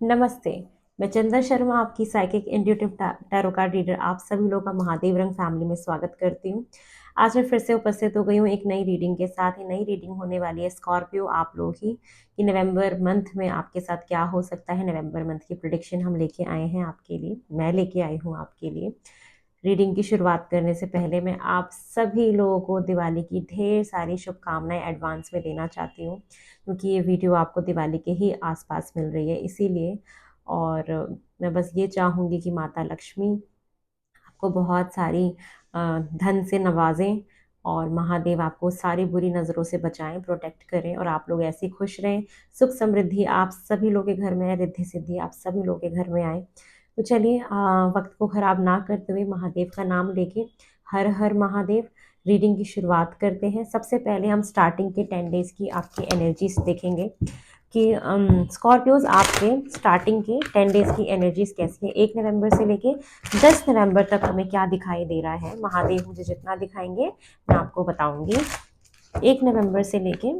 नमस्ते। मैं चंदन शर्मा, आपकी psychic intuitive tarot card reader, आप सभी लोगों का महादेव रंग फैमिली में स्वागत करती हूँ। आज मैं फिर से उपस्थित हो गई हूँ एक नई रीडिंग के साथ। ही नई रीडिंग होने वाली है स्कॉर्पियो आप लोग ही कि नवंबर मंथ में आपके साथ क्या हो सकता है। नवंबर मंथ की प्रिडिक्शन हम लेके आए हैं आपके लिए, मैं लेके आई हूँ आपके लिए। रीडिंग की शुरुआत करने से पहले मैं आप सभी लोगों को दिवाली की ढेर सारी शुभकामनाएं एडवांस में देना चाहती हूँ, क्योंकि ये वीडियो आपको दिवाली के ही आसपास मिल रही है इसीलिए। और मैं बस ये चाहूँगी कि माता लक्ष्मी आपको बहुत सारी धन से नवाजें और महादेव आपको सारी बुरी नज़रों से बचाएं, प्रोटेक्ट करें और आप लोग ऐसे ही खुश रहें। सुख समृद्धि आप सभी लोग के घर में आए, रिद्धि सिद्धि आप सभी लोग के घर में आए। तो चलिए वक्त को खराब ना करते हुए महादेव का नाम लेके हर हर महादेव रीडिंग की शुरुआत करते हैं। सबसे पहले हम स्टार्टिंग के 10 डेज की आपकी एनर्जीज देखेंगे कि स्कॉर्पियोज आपके स्टार्टिंग के 10 डेज की एनर्जीज कैसी है। 1 नवंबर से लेके 10 नवंबर तक हमें क्या दिखाई दे रहा है। महादेव मुझे जितना दिखाएंगे मैं आपको बताऊंगी। 1 नवंबर से लेके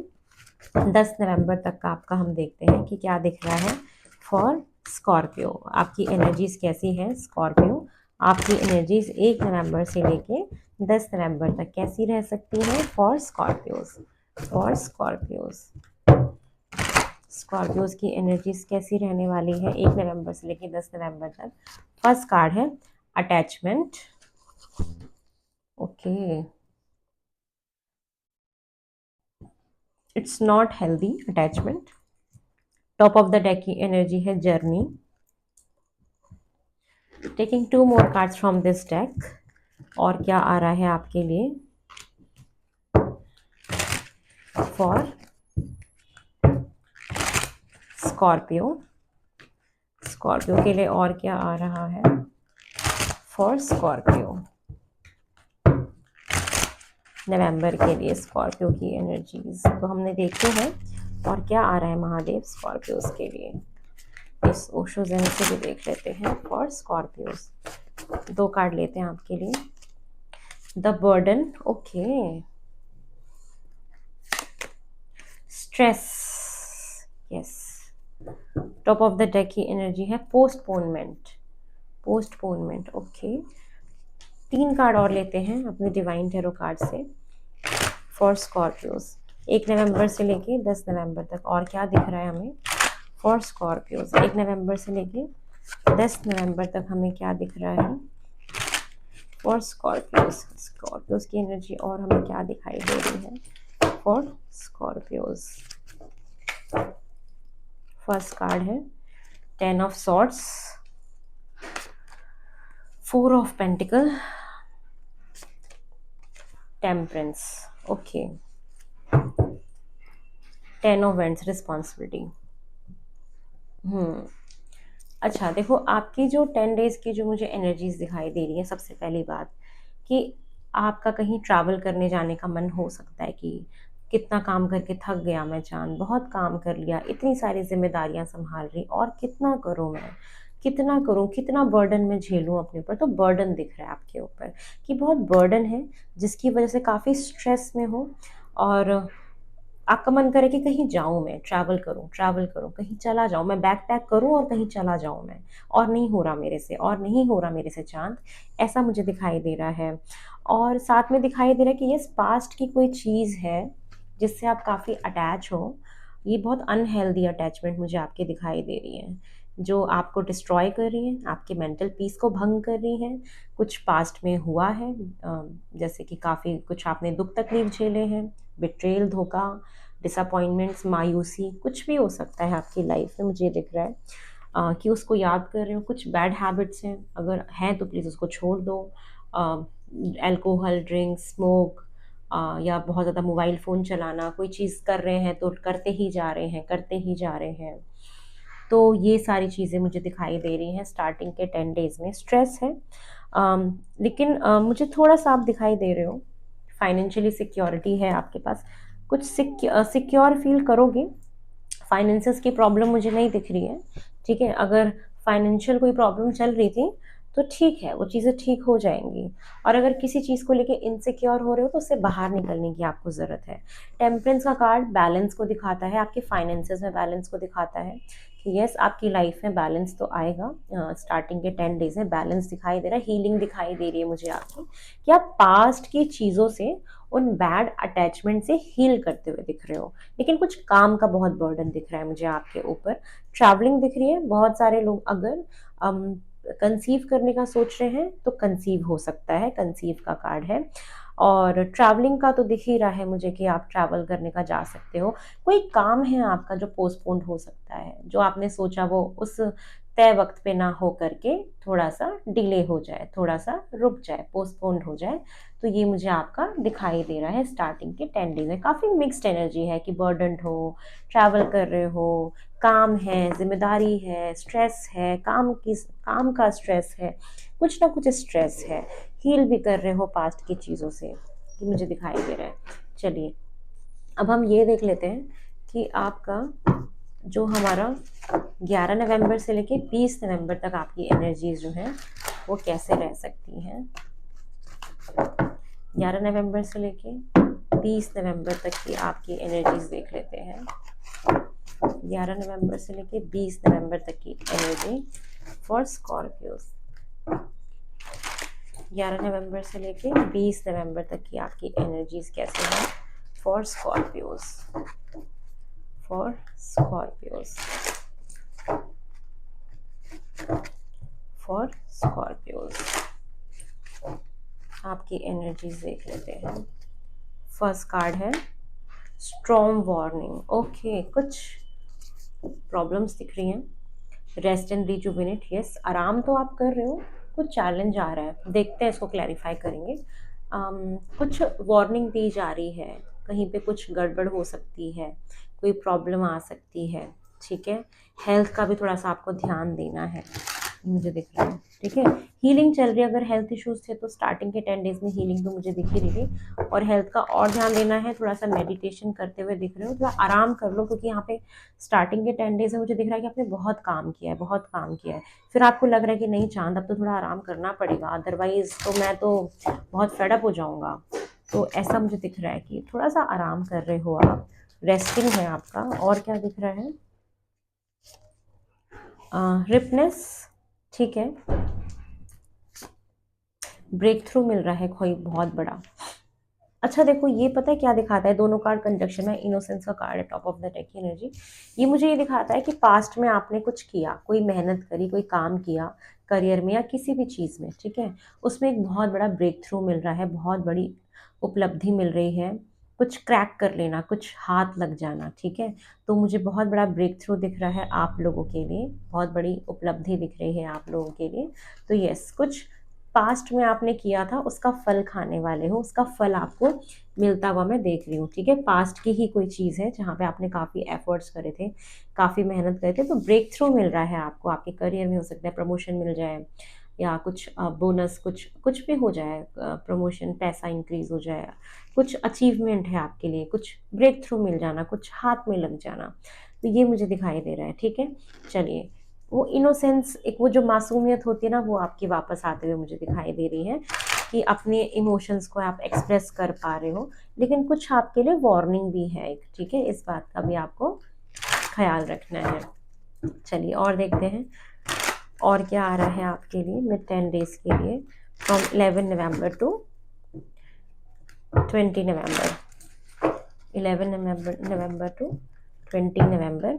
10 नवंबर तक का आपका हम देखते हैं कि क्या दिख रहा है फॉर स्कॉर्पियो। आपकी एनर्जीज कैसी है स्कॉर्पियो। आपकी एनर्जीज 1 नवंबर से लेके 10 नवंबर तक कैसी रह सकती हैं for Scorpios. For Scorpios Scorpios की एनर्जीज कैसी रहने वाली है 1 नवंबर से लेके 10 नवंबर तक। फर्स्ट कार्ड है attachment. Okay, it's not healthy attachment. Top of the deck की एनर्जी है journey. Taking 2 more cards from this deck. और क्या आ रहा है आपके लिए फॉर स्कॉर्पियो। स्कॉर्पियो के लिए और क्या आ रहा है फॉर स्कॉर्पियो नवंबर के लिए। स्कॉर्पियो की एनर्जीज तो हमने देखी है। और क्या आ रहा है महादेव स्कॉर्पियोज के लिए, इस ओशो जेन से भी देख लेते हैं फॉर स्कॉर्पियोज। 2 कार्ड लेते हैं आपके लिए। The burden, okay, stress, yes. Top of the deck की एनर्जी है पोस्टपोनमेंट। Postponement, okay. 3 कार्ड और लेते हैं अपने डिवाइन टेरो कार्ड से फॉर स्कॉर्पियोज 1 नवंबर से लेके 10 नवंबर तक। और क्या दिख रहा है हमें फॉर स्कॉर्पियोज 1 नवंबर से लेके 10 नवंबर तक हमें क्या दिख रहा है फॉर स्कॉर्पियोज। स्कॉर्पियोज की एनर्जी और हमें क्या दिखाई दे रही है फॉर स्कॉर्पियोज। फर्स्ट कार्ड है 10 of swords, 4 of pentacle, temperance, okay, 10 of vends, responsibility. अच्छा देखो, आपकी जो 10 डेज की जो मुझे एनर्जीज दिखाई दे रही है, सबसे पहली बात कि आपका कहीं ट्रैवल करने जाने का मन हो सकता है कि कितना काम करके थक गया मैं जान, बहुत काम कर लिया, इतनी सारी जिम्मेदारियां संभाल रही और कितना करूं मैं, कितना करूं, कितना बर्डन मैं झेलूं अपने ऊपर। तो बर्डन दिख रहा है आपके ऊपर कि बहुत बर्डन है, जिसकी वजह से काफ़ी स्ट्रेस में हो और आपका मन करे कि कहीं जाऊं मैं, ट्रैवल करूं, कहीं चला जाऊं, मैं बैक पैक करूं और कहीं चला जाऊं मैं। और नहीं हो रहा मेरे से, और नहीं हो रहा मेरे से चांद, ऐसा मुझे दिखाई दे रहा है। और साथ में दिखाई दे रहा है कि ये पास्ट की कोई चीज़ है जिससे आप काफ़ी अटैच हो। ये बहुत अनहेल्दी अटैचमेंट मुझे आपके दिखाई दे रही है, जो आपको डिस्ट्रॉय कर रही है, आपके मेंटल पीस को भंग कर रही है। कुछ पास्ट में हुआ है, जैसे कि काफ़ी कुछ आपने दुख तकलीफ झेले हैं, बिट्रेल, धोखा, डिसअपॉइंटमेंट्स, मायूसी, कुछ भी हो सकता है आपकी लाइफ में। मुझे दिख रहा है कि उसको याद कर रहे हो। कुछ बैड हैबिट्स हैं, अगर हैं तो प्लीज़ उसको छोड़ दो। अल्कोहल, ड्रिंक, स्मोक, या बहुत ज़्यादा मोबाइल फ़ोन चलाना, कोई चीज़ कर रहे हैं तो करते ही जा रहे हैं, करते ही जा रहे हैं। तो ये सारी चीज़ें मुझे दिखाई दे रही हैं स्टार्टिंग के 10 डेज में। स्ट्रेस है, लेकिन मुझे थोड़ा सा आप दिखाई दे रहे हो, फाइनेंशियली सिक्योरिटी है आपके पास, कुछ सिक्योर फील करोगे। फाइनेंसेस की प्रॉब्लम मुझे नहीं दिख रही है, ठीक है। अगर फाइनेंशियल कोई प्रॉब्लम चल रही थी तो ठीक है, वो चीज़ें ठीक हो जाएंगी। और अगर किसी चीज़ को लेके इनसिक्योर हो रहे हो तो उससे बाहर निकलने की आपको ज़रूरत है। टेम्परेंस का कार्ड बैलेंस को दिखाता है, आपके फाइनेंसेस में बैलेंस को दिखाता है कि यस आपकी लाइफ में बैलेंस तो आएगा। स्टार्टिंग के 10 डेज में बैलेंस दिखाई दे रहा है, हीलिंग दिखाई दे रही है मुझे आपकी, कि आप पास्ट की चीज़ों से, उन बैड अटैचमेंट से हील करते हुए दिख रहे हो। लेकिन कुछ काम का बहुत बर्डन दिख रहा है मुझे आपके ऊपर। ट्रैवलिंग दिख रही है, बहुत सारे लोग अगर कंसीव करने का सोच रहे हैं तो कंसीव हो सकता है, कंसीव का कार्ड है। और ट्रैवलिंग का तो दिख ही रहा है मुझे कि आप ट्रैवल करने का जा सकते हो। कोई काम है आपका जो पोस्टपोन्ड हो सकता है, जो आपने सोचा वो उस तय वक्त पे ना हो करके थोड़ा सा डिले हो जाए, थोड़ा सा रुक जाए, पोस्टपोन्ड हो जाए। तो ये मुझे आपका दिखाई दे रहा है स्टार्टिंग के 10 डेज में। काफ़ी मिक्स्ड एनर्जी है कि बर्डनड हो, ट्रैवल कर रहे हो, काम है, जिम्मेदारी है, स्ट्रेस है, काम का स्ट्रेस है, कुछ ना कुछ स्ट्रेस है, हील भी कर रहे हो पास्ट की चीज़ों से, ये मुझे दिखाई दे रहा है। चलिए अब हम ये देख लेते हैं कि आपका जो हमारा 11 नवंबर से लेके 20 नवंबर तक आपकी एनर्जीज जो हैं वो कैसे रह सकती हैं। 11 नवंबर से लेके 20 नवंबर तक की आपकी एनर्जीज देख लेते हैं। 11 नवंबर से लेके 20 नवंबर तक की एनर्जी फॉर स्कॉर्पियोज। 11 नवंबर से लेके 20 नवंबर तक की आपकी एनर्जीज कैसे हैं for Scorpios. For Scorpios, for Scorpios आपकी एनर्जीज देख लेते हैं। फर्स्ट कार्ड है स्ट्रॉन्ग वार्निंग। ओके, कुछ प्रॉब्लम्स दिख रही हैं। रेस्ट एंड रिजुविनेट, यस आराम तो आप कर रहे हो, कुछ चैलेंज आ रहा है, देखते हैं इसको क्लैरिफाई करेंगे। कुछ वार्निंग दी जा रही है, कहीं पे कुछ गड़बड़ हो सकती है, कोई प्रॉब्लम आ सकती है, ठीक है। हेल्थ का भी थोड़ा सा आपको ध्यान देना है, मुझे दिख रहा है, ठीक है। हीलिंग चल रही है, अगर हेल्थ इश्यूज थे तो स्टार्टिंग के 10 डेज में हीलिंग तो मुझे दिख ही रही थी। और हेल्थ का और ध्यान देना है, थोड़ा सा मेडिटेशन करते हुए दिख रहे हो, थोड़ा आराम कर लो, क्योंकि यहाँ पे स्टार्टिंग के 10 डेज में मुझे दिख रहा है कि आपने बहुत काम किया है, बहुत काम किया है। फिर आपको लग रहा है कि नहीं चांद अब तो थोड़ा आराम करना पड़ेगा, अदरवाइज तो मैं तो बहुत फेडअप हो जाऊँगा। तो ऐसा मुझे दिख रहा है कि थोड़ा सा आराम कर रहे हो आप, रेस्टिंग है आपका। और क्या दिख रहा है, रिपनेस, ठीक है। ब्रेक थ्रू मिल रहा है कोई बहुत बड़ा। अच्छा देखो, ये पता है क्या दिखाता है, दोनों कार्ड कंजक्शन में, इनोसेंस का कार्ड है, टॉप ऑफ द डेक की एनर्जी। ये मुझे ये दिखाता है कि पास्ट में आपने कुछ किया, कोई मेहनत करी, कोई काम किया करियर में या किसी भी चीज़ में, ठीक है। उसमें एक बहुत बड़ा ब्रेक थ्रू मिल रहा है, बहुत बड़ी उपलब्धि मिल रही है, कुछ क्रैक कर लेना, कुछ हाथ लग जाना, ठीक है। तो मुझे बहुत बड़ा ब्रेक थ्रू दिख रहा है आप लोगों के लिए, बहुत बड़ी उपलब्धि दिख रही है आप लोगों के लिए। तो यस, कुछ पास्ट में आपने किया था उसका फल खाने वाले हो, उसका फल आपको मिलता हुआ मैं देख रही हूँ, ठीक है। पास्ट की ही कोई चीज़ है जहाँ पे आपने काफ़ी एफर्ट्स करे थे, काफ़ी मेहनत करे थे, तो ब्रेक थ्रू मिल रहा है आपको। आपके करियर में हो सकता है प्रमोशन मिल जाए, या कुछ बोनस, कुछ कुछ भी हो जाए, प्रमोशन, पैसा इंक्रीज हो जाए, कुछ अचीवमेंट है आपके लिए, कुछ ब्रेक थ्रू मिल जाना, कुछ हाथ में लग जाना। तो ये मुझे दिखाई दे रहा है, ठीक है। चलिए, वो इनोसेंस, एक वो जो मासूमियत होती है ना, वो आपकी वापस आते हुए मुझे दिखाई दे रही है, कि अपने इमोशंस को आप एक्सप्रेस कर पा रहे हो। लेकिन कुछ आपके लिए वार्निंग भी है एक, ठीक है, इस बात का भी आपको ख्याल रखना है। चलिए और देखते हैं और क्या आ रहा है आपके लिए मिड 10 डेज के लिए, from 11 November to 20 November. 11 November to 20 November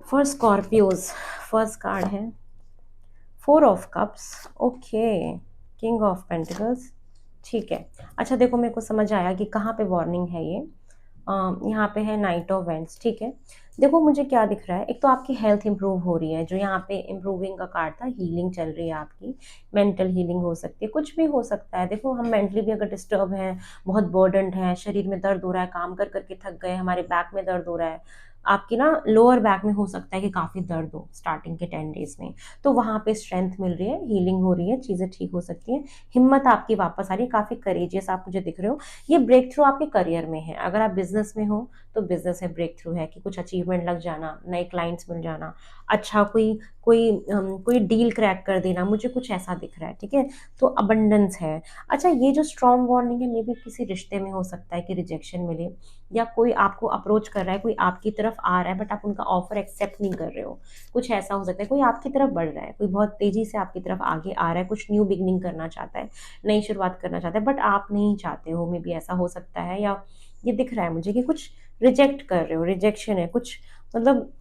for Scorpios. First card है 4 of cups. Okay, king of pentacles, ठीक है। अच्छा देखो, मेरे को समझ आया कि कहाँ पे वार्निंग है ये। यहाँ पे है नाइट ऑफ वेंट्स, ठीक है। देखो मुझे क्या दिख रहा है, एक तो आपकी हेल्थ इंप्रूव हो रही है, जो यहाँ पे इम्प्रूविंग का कार्ड था, हीलिंग चल रही है आपकी, मेंटल हीलिंग हो सकती है, कुछ भी हो सकता है। देखो हम मेंटली भी अगर डिस्टर्ब हैं, बहुत बर्डनड है, शरीर में दर्द हो रहा है, काम कर करके थक गए, हमारे बैक में दर्द हो रहा है, आपकी ना लोअर बैक में हो सकता है कि काफ़ी दर्द हो स्टार्टिंग के 10 डेज में, तो वहाँ पे स्ट्रेंथ मिल रही है, हीलिंग हो रही है, चीज़ें ठीक हो सकती हैं, हिम्मत आपकी वापस आ रही है, काफ़ी करेजियस आप मुझे दिख रहे हो। ये ब्रेक थ्रू आपके करियर में है, अगर आप बिजनेस में हो तो बिजनेस में ब्रेक थ्रू है कि कुछ अचीवमेंट लग जाना, नए क्लाइंट्स मिल जाना, अच्छा कोई कोई डील क्रैक कर देना, मुझे कुछ ऐसा दिख रहा है, ठीक है? तो अबंडेंस है। अच्छा, ये जो स्ट्रॉन्ग वार्निंग है, मे बी किसी रिश्ते में हो सकता है कि रिजेक्शन मिले, या कोई आपको अप्रोच कर रहा है, कोई आपकी तरफ आ रहा है बट आप उनका ऑफर एक्सेप्ट नहीं कर रहे हो, कुछ ऐसा हो सकता है। कोई आपकी तरफ बढ़ रहा है, कोई बहुत तेजी से आपकी तरफ आगे आ रहा है, कुछ न्यू बिगनिंग करना चाहता है, नई शुरुआत करना चाहता है, बट आप नहीं चाहते हो, मे बी ऐसा हो सकता है। या ये दिख रहा है मुझे कि कुछ रिजेक्ट कर रहे हो, रिजेक्शन है कुछ, मतलब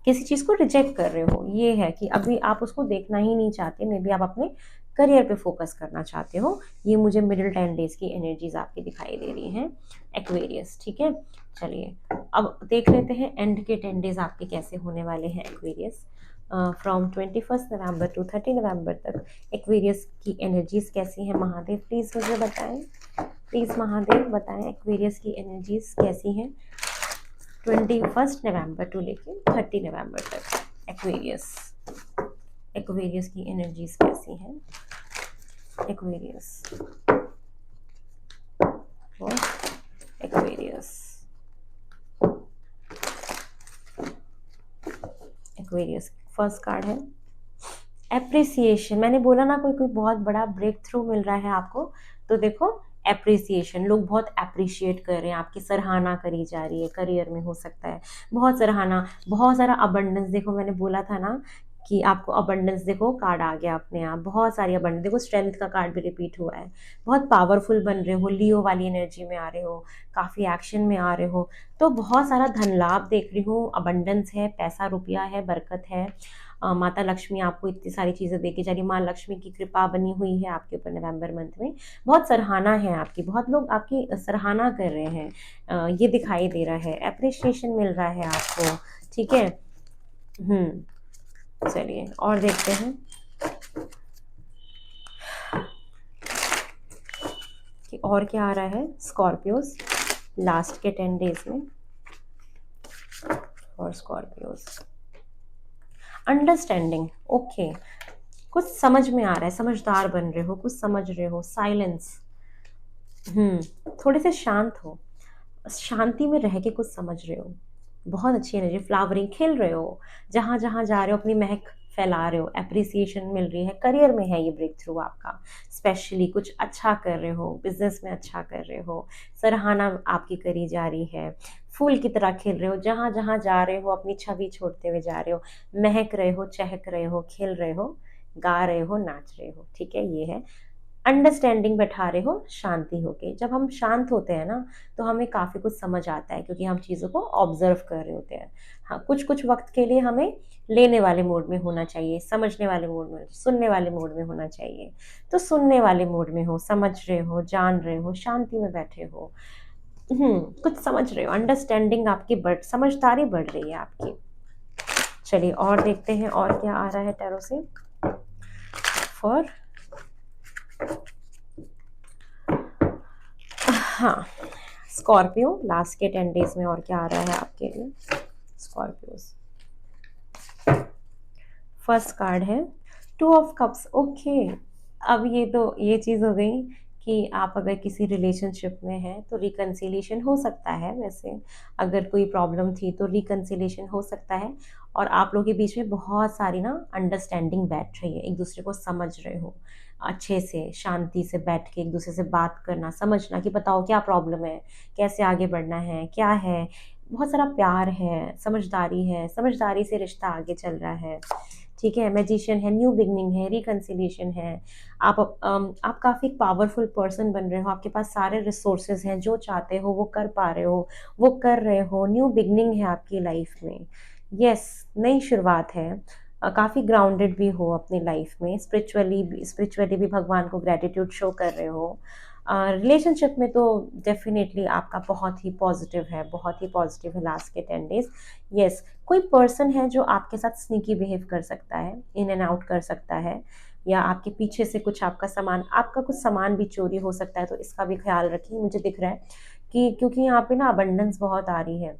किसी चीज़ को रिजेक्ट कर रहे हो, ये है कि अभी आप उसको देखना ही नहीं चाहते, मे बी आप अपने करियर पे फोकस करना चाहते हो। ये मुझे मिडिल 10 डेज की एनर्जीज आपकी दिखाई दे रही हैं एक्वेरियस, ठीक है? चलिए अब देख लेते हैं एंड के 10 डेज आपके कैसे होने वाले हैं एक्वेरियस। फ्रॉम 21 नवंबर टू 30 नवंबर तक एक्वेरियस की एनर्जीज कैसी हैं? महादेव प्लीज़ मुझे बताएं, प्लीज़ महादेव बताएं एक्वेरियस की एनर्जीज कैसी हैं 21 नवंबर टू लेके 30 नवंबर तक। एक्वेरियस, एक्वेरियस की एनर्जीज कैसी हैं? Aquarius, Aquarius, Aquarius first card है एप्रिसिएशन। मैंने बोला ना कोई कोई बहुत बड़ा ब्रेक थ्रू मिल रहा है आपको, तो देखो एप्रिसिएशन, लोग बहुत अप्रिशिएट कर रहे हैं, आपकी सराहना करी जा रही है, करियर में हो सकता है बहुत सराहना, बहुत सारा अबंडेंस। देखो मैंने बोला था ना कि आपको अबंडेंस, देखो कार्ड आ गया अपने आप, बहुत सारी अबंडेंस, देखो स्ट्रेंथ का कार्ड भी रिपीट हुआ है, बहुत पावरफुल बन रहे हो, लियो वाली एनर्जी में आ रहे हो, काफ़ी एक्शन में आ रहे हो, तो बहुत सारा धन लाभ देख रही हूँ, अबंडेंस है, पैसा रुपया है, बरकत है। माता लक्ष्मी आपको इतनी सारी चीज़ें देके जा रही, माँ लक्ष्मी की कृपा बनी हुई है आपके ऊपर नवंबर मंथ में, बहुत सराहना है आपकी, बहुत लोग आपकी सराहना कर रहे हैं, ये दिखाई दे रहा है, एप्रिशिएशन मिल रहा है आपको, ठीक है? चलिए और देखते हैं कि और क्या आ रहा है स्कॉर्पियोज लास्ट के 10 डेज में। और स्कॉर्पियोज अंडरस्टैंडिंग, ओके, कुछ समझ में आ रहा है, समझदार बन रहे हो, कुछ समझ रहे हो, साइलेंस, थोड़े से शांत हो, शांति में रह के कुछ समझ रहे हो, बहुत अच्छी एनर्जी, फ्लावरिंग, खिल रहे हो, जहाँ जहाँ जा रहे हो अपनी महक फैला रहे हो, एप्रिसिएशन मिल रही है, करियर में है ये ब्रेक थ्रू आपका, स्पेशली कुछ अच्छा कर रहे हो, बिजनेस में अच्छा कर रहे हो, सराहना आपकी करी जा रही है, फूल की तरह खिल रहे हो, जहाँ जहाँ जा रहे हो अपनी छवि छोड़ते हुए जा रहे हो, महक रहे हो, चहक रहे हो, खिल रहे हो, गा रहे हो, नाच रहे हो, ठीक है? ये है अंडरस्टैंडिंग, बैठा रहे हो शांति होके। जब हम शांत होते हैं ना तो हमें काफ़ी कुछ समझ आता है, क्योंकि हम चीज़ों को ऑब्जर्व कर रहे होते हैं। हाँ, कुछ कुछ वक्त के लिए हमें लेने वाले मोड में होना चाहिए, समझने वाले मोड में, सुनने वाले मोड में होना चाहिए। तो सुनने वाले मोड में हो, समझ रहे हो, जान रहे हो, शांति में बैठे हो, कुछ समझ रहे हो, अंडरस्टैंडिंग आपकी बढ़, समझदारी बढ़ रही है आपकी। चलिए और देखते हैं और क्या आ रहा है टैरो से फॉर, हाँ, स्कॉर्पियो लास्ट के 10 डेज में और क्या आ रहा है आपके लिए स्कॉर्पियोज। फर्स्ट कार्ड है 2 ऑफ कप्स, ओके। अब ये चीज़ हो गई कि आप अगर किसी रिलेशनशिप में हैं तो रिकन्सिलिएशन हो सकता है, वैसे अगर कोई प्रॉब्लम थी तो रिकन्सिलिएशन हो सकता है, और आप लोगों के बीच में बहुत सारी ना अंडरस्टैंडिंग बैठ रही है, एक दूसरे को समझ रहे हो, अच्छे से शांति से बैठ के एक दूसरे से बात करना, समझना कि बताओ क्या प्रॉब्लम है, कैसे आगे बढ़ना है, क्या है, बहुत सारा प्यार है, समझदारी से रिश्ता आगे चल रहा है, ठीक है? मैजिशियन है, न्यू बिगनिंग है, रिकन्सिलिएशन है, आप काफ़ी पावरफुल पर्सन बन रहे हो, आपके पास सारे रिसोर्सेज हैं, जो चाहते हो वो कर पा रहे हो, वो कर रहे हो, न्यू बिगनिंग है आपकी लाइफ में, यस, नई शुरुआत है, काफ़ी ग्राउंडेड भी हो अपनी लाइफ में, स्पिरिचुअली भी भगवान को ग्रेटिट्यूड शो कर रहे हो। रिलेशनशिप में तो डेफिनेटली आपका बहुत ही पॉजिटिव है, बहुत ही पॉजिटिव है लास्ट के 10 डेज। यस, कोई पर्सन है जो आपके साथ स्नीकी बिहेव कर सकता है, इन एंड आउट कर सकता है, या आपके पीछे से कुछ आपका कुछ सामान भी चोरी हो सकता है, तो इसका भी ख्याल रखिए। मुझे दिख रहा है कि क्योंकि यहाँ पे ना अबंडेंस बहुत आ रही है,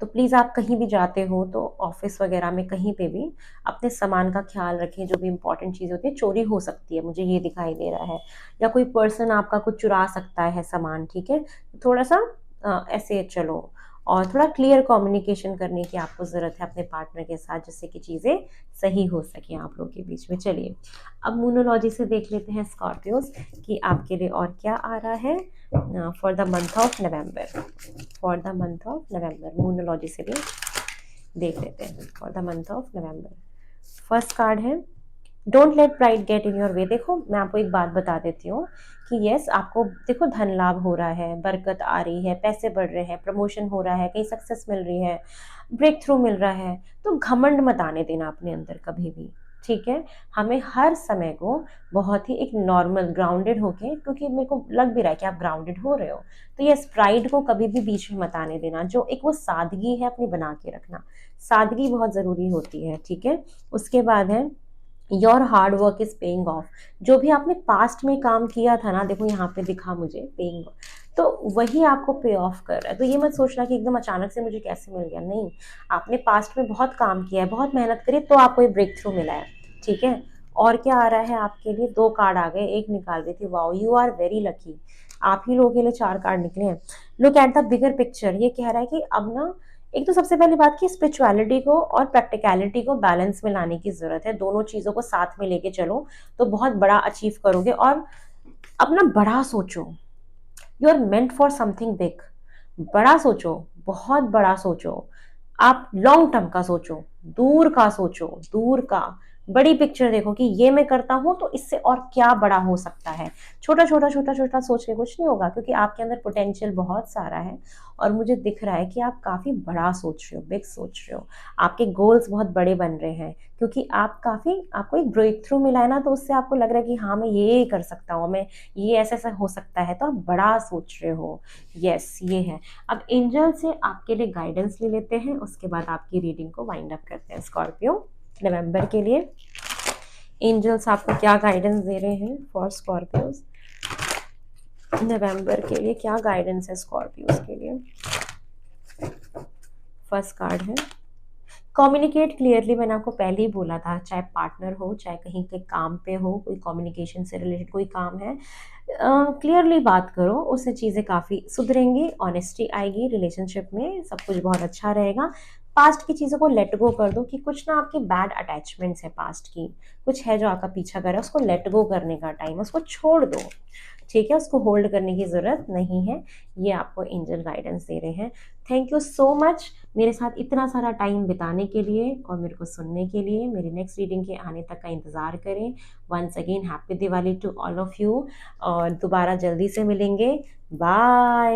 तो प्लीज़ आप कहीं भी जाते हो तो ऑफिस वगैरह में कहीं पे भी अपने सामान का ख्याल रखें, जो भी इंपॉर्टेंट चीज़ होती है, चोरी हो सकती है, मुझे ये दिखाई दे रहा है, या कोई पर्सन आपका कुछ चुरा सकता है सामान, ठीक है? थोड़ा सा ऐसे चलो। और थोड़ा क्लियर कम्युनिकेशन करने की आपको ज़रूरत है अपने पार्टनर के साथ, जिससे कि चीज़ें सही हो सकें आप लोग के बीच में। चलिए अब मूनोलॉजी से देख लेते हैं स्कॉर्पियोज कि आपके लिए और क्या आ रहा है for the month of November. For the month of November Moonology से भी देख लेते हैं for the month of November. First card है don't let pride get in your way. देखो मैं आपको एक बात बता देती हूँ कि यस आपको देखो धन लाभ हो रहा है, बरकत आ रही है, पैसे बढ़ रहे हैं, प्रमोशन हो रहा है, कहीं सक्सेस मिल रही है, ब्रेक थ्रू मिल रहा है, तो घमंड मत आने देना अपने अंदर कभी भी। ठीक है, हमें हर समय को बहुत ही एक नॉर्मल ग्राउंडेड होके, क्योंकि मेरे को लग भी रहा है कि आप ग्राउंडेड हो रहे हो, तो यस प्राइड को कभी भी बीच में मत आने देना। जो एक वो सादगी है अपनी बना के रखना, सादगी बहुत ज़रूरी होती है। ठीक है, उसके बाद है your hard work is paying off. जो भी आपने पास्ट में काम किया था ना, देखो यहाँ पे दिखा मुझे पेइंग, तो वही आपको पे ऑफ कर रहा है। तो ये मत सोचना कि एकदम अचानक से मुझे कैसे मिल गया, नहीं, आपने पास्ट में बहुत काम किया है, बहुत मेहनत करी, तो आपको ये ब्रेक थ्रू मिला है। ठीक है, और क्या आ रहा है आपके लिए, दो कार्ड आ गए, एक निकाल रही थी, wow you are very lucky. आप ही लोगों के लिए चार कार्ड निकले हैं। Look at the bigger picture, ये कह रहा है कि अब ना एक तो सबसे पहली बात कि स्पिरिचुअलिटी को और प्रैक्टिकलिटी को बैलेंस में लाने की जरूरत है। दोनों चीजों को साथ में लेके चलो तो बहुत बड़ा अचीव करोगे। और अपना बड़ा सोचो, you are meant for something big. बड़ा सोचो, बहुत बड़ा सोचो, आप लॉन्ग टर्म का सोचो, दूर का सोचो, दूर का बड़ी पिक्चर देखो कि ये मैं करता हूं तो इससे और क्या बड़ा हो सकता है। छोटा छोटा छोटा छोटा सोच के कुछ नहीं होगा, क्योंकि आपके अंदर पोटेंशियल बहुत सारा है और मुझे दिख रहा है कि आप काफी बड़ा सोच रहे हो, बिग सोच रहे हो, आपके गोल्स बहुत बड़े बन रहे हैं, क्योंकि आपको एक ब्रेक थ्रू मिला है ना, तो उससे आपको लग रहा है कि हाँ मैं ये कर सकता हूँ, मैं ये ऐसा ऐसा हो सकता है, तो आप बड़ा सोच रहे हो। यस ये है। अब एंजल से आपके लिए गाइडेंस ले लेते हैं, उसके बाद आपकी रीडिंग को वाइंड अप करते हैं। स्कॉर्पियो नवंबर के लिए एंजल्स आपको क्या गाइडेंस दे रहे हैं फॉर स्कॉर्पियोज नवंबर के लिए, क्या गाइडेंस है स्कॉर्पियोज के लिए। फर्स्ट कार्ड है कम्युनिकेट क्लियरली। मैंने आपको पहले ही बोला था, चाहे पार्टनर हो, चाहे कहीं के काम पे हो, कोई कम्युनिकेशन से रिलेटेड कोई काम है, क्लियरली बात करो, उससे चीज़ें काफ़ी सुधरेंगी, ऑनेस्टी आएगी रिलेशनशिप में, सब कुछ बहुत अच्छा रहेगा। पास्ट की चीज़ों को लेट गो कर दो कि कुछ ना आपकी बैड अटैचमेंट्स है पास्ट की, कुछ है जो आपका पीछा कर रहा है, उसको लेट गो करने का टाइम, उसको छोड़ दो। ठीक है, उसको होल्ड करने की ज़रूरत नहीं है। ये आपको एंजल गाइडेंस दे रहे हैं। थैंक यू सो मच मेरे साथ इतना सारा टाइम बिताने के लिए और मेरे को सुनने के लिए। मेरी नेक्स्ट रीडिंग के आने तक का इंतज़ार करें। Once again happy Diwali to all of you, और दोबारा जल्दी से मिलेंगे। बाय।